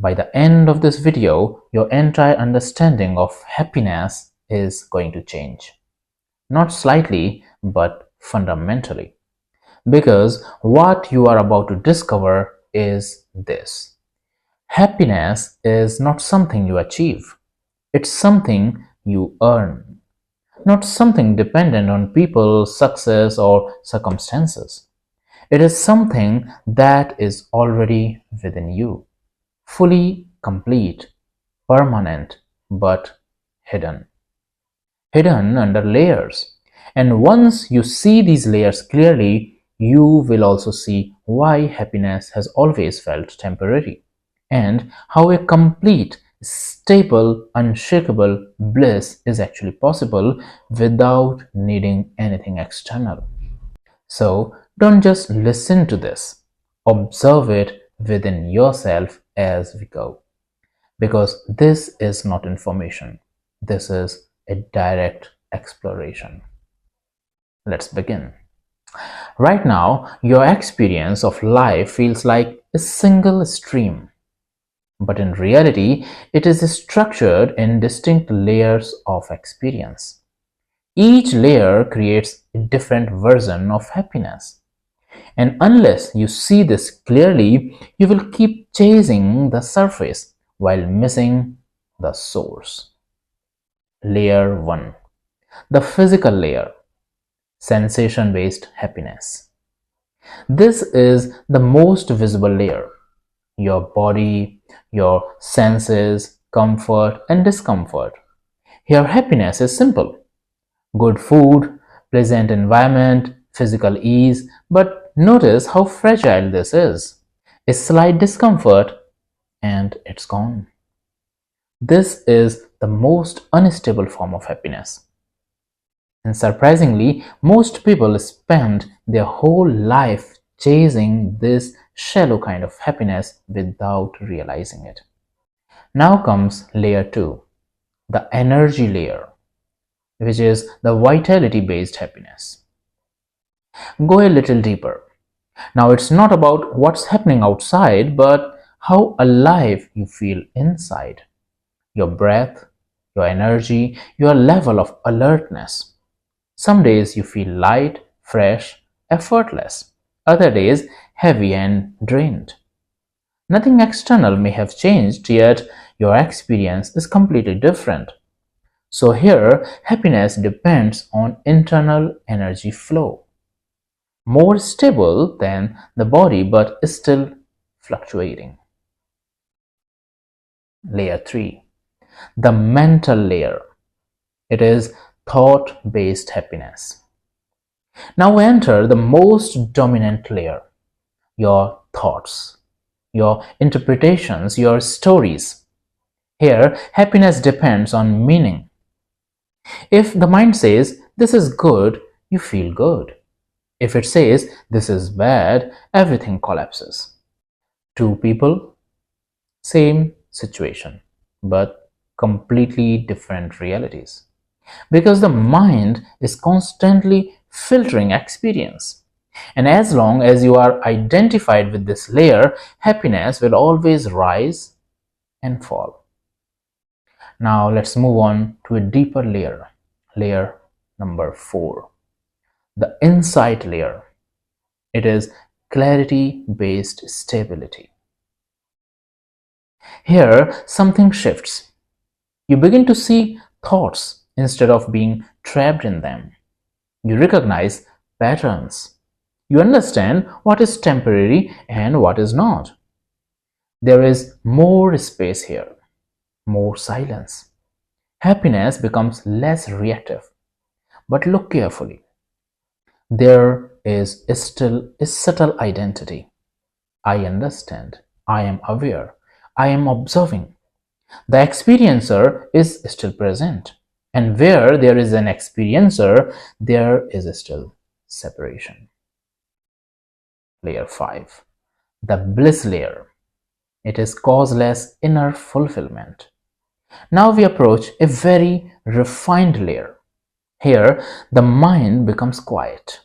By the end of this video, your entire understanding of happiness is going to change. Not slightly, but fundamentally. Because what you are about to discover is this. Happiness is not something you achieve. It's something you earn. Not something dependent on people, success, or circumstances. It is something that is already within you. Fully complete, permanent, but hidden. Hidden under layers. And once you see these layers clearly, you will also see why happiness has always felt temporary, and how a complete, stable, unshakable bliss is actually possible without needing anything external. So don't just listen to this, observe it within yourself as we go. Because this is not information, this is a direct exploration. Let's begin. Right now, your experience of life feels like a single stream, but in reality, it is structured in distinct layers of experience. Each layer creates a different version of happiness. And unless you see this clearly, you will keep chasing the surface while missing the source. Layer 1. The physical layer. Sensation-based happiness. This is the most visible layer. Your body, your senses, comfort and discomfort. Here happiness is simple. Good food, pleasant environment, physical ease, but notice how fragile this is. A slight discomfort and it's gone. This is the most unstable form of happiness. And surprisingly, most people spend their whole life chasing this shallow kind of happiness without realizing it. Now comes layer 2, the energy layer, which is the vitality-based happiness. Go a little deeper. Now it's not about what's happening outside, but how alive you feel inside. Your breath, your energy, your level of alertness. Some days you feel light, fresh, effortless. Other days heavy and drained. Nothing external may have changed, yet your experience is completely different. So here, happiness depends on internal energy flow. More stable than the body, but still fluctuating. Layer 3. The mental layer. It is thought-based happiness. Now we enter the most dominant layer, your thoughts, your interpretations, your stories. Here, happiness depends on meaning. If the mind says, this is good, you feel good. If it says, this is bad, everything collapses. Two people, same situation, but completely different realities. Because the mind is constantly filtering experience. And as long as you are identified with this layer, happiness will always rise and fall. Now let's move on to a deeper layer, layer number 4, the insight layer. It is clarity-based stability. Here, something shifts. You begin to see thoughts instead of being trapped in them. You recognize patterns. You understand what is temporary and what is not. There is more space here, more silence. Happiness becomes less reactive. But look carefully. There is still a subtle identity. I understand. I am aware. I am observing. The experiencer is still present. And where there is an experiencer, there is still separation. Layer 5. The bliss layer. It is causeless inner fulfillment. Now we approach a very refined layer. Here, the mind becomes quiet.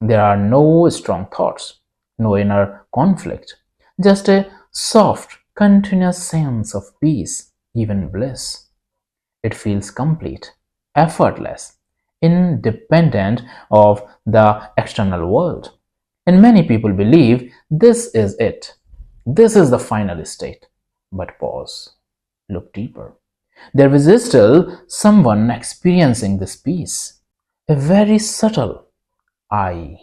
There are no strong thoughts, no inner conflict, just a soft, continuous sense of peace, even bliss. It feels complete, effortless, independent of the external world. And many people believe this is it. This is the final state. But pause. Look deeper. There is still someone experiencing this peace. A very subtle I,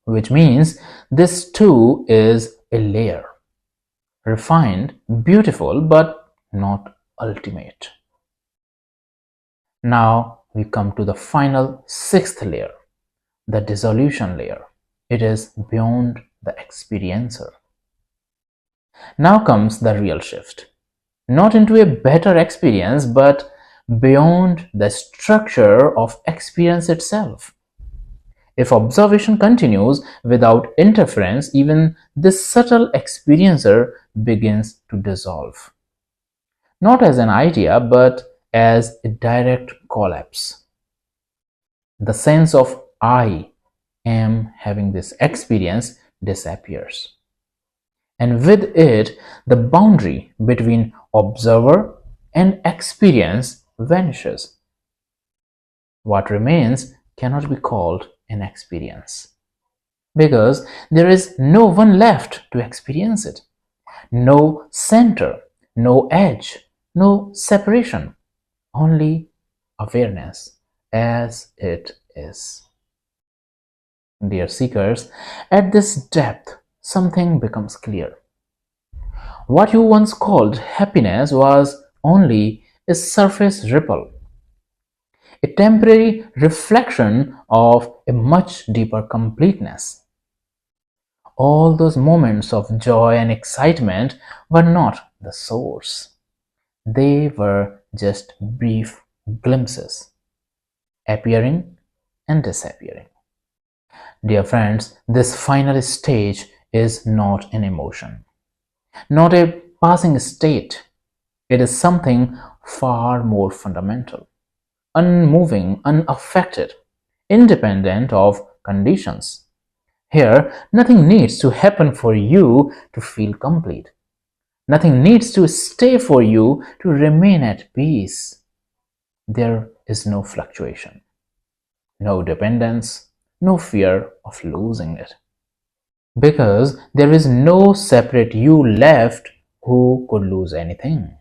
which means this too is a layer. Refined, beautiful, but not ultimate. Now we come to the final sixth layer, the dissolution layer. It is beyond the experiencer. Now comes the real shift. Not into a better experience, but beyond the structure of experience itself. If observation continues without interference, even this subtle experiencer begins to dissolve. Not as an idea, but as a direct collapse. The sense of I am having this experience disappears. And with it, the boundary between observer and experience vanishes. What remains cannot be called an experience, because there is no one left to experience it. No center, no edge, no separation, only awareness as it is. Dear seekers, at this depth, something becomes clear. What you once called happiness was only a surface ripple, a temporary reflection of a much deeper completeness. All those moments of joy and excitement were not the source. They were just brief glimpses, appearing and disappearing. Dear friends, this final stage is not an emotion, not a passing state. It is something far more fundamental, unmoving, unaffected, independent of conditions. Here, nothing needs to happen for you to feel complete. Nothing needs to stay for you to remain at peace. There is no fluctuation, no dependence, no fear of losing it. Because there is no separate you left who could lose anything.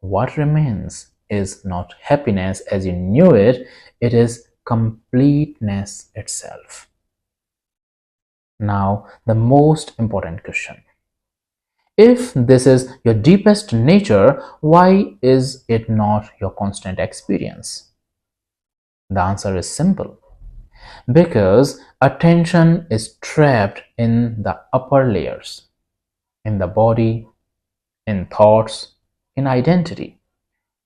What remains is not happiness as you knew it, it is completeness itself. Now, the most important question. If this is your deepest nature, why is it not your constant experience? The answer is simple. Because attention is trapped in the upper layers, in the body, in thoughts, in identity.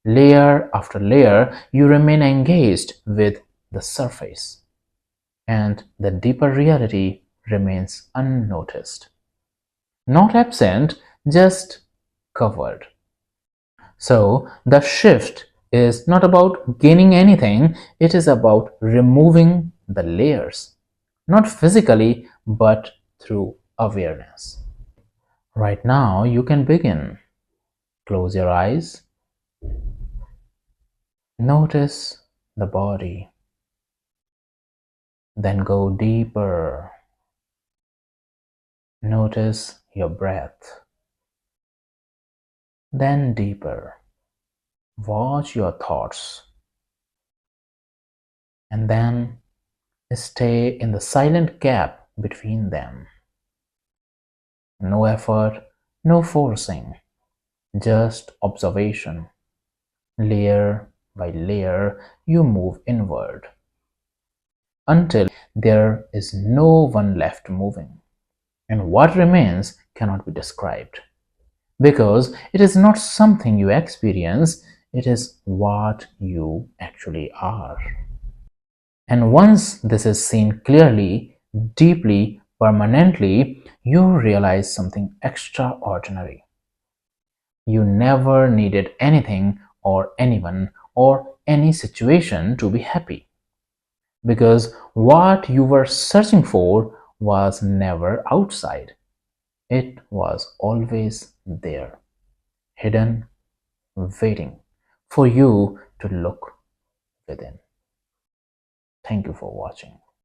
Layer after layer, you remain engaged with the surface, and the deeper reality remains unnoticed. Not absent, just covered. So the shift is not about gaining anything, it is about removing the layers, not physically, but through awareness. Right now, you can begin. Close your eyes. Notice the body. Then go deeper. Notice your breath. Then deeper. Watch your thoughts. And then stay in the silent gap between them. No effort, no forcing, just observation. Layer by layer, you move inward until there is no one left moving. And what remains cannot be described, because it is not something you experience, it is what you actually are. And once this is seen clearly, deeply, permanently, you realize something extraordinary. You never needed anything or anyone or any situation to be happy, because what you were searching for was never outside. It was always there, hidden, waiting for you to look within. Thank you for watching.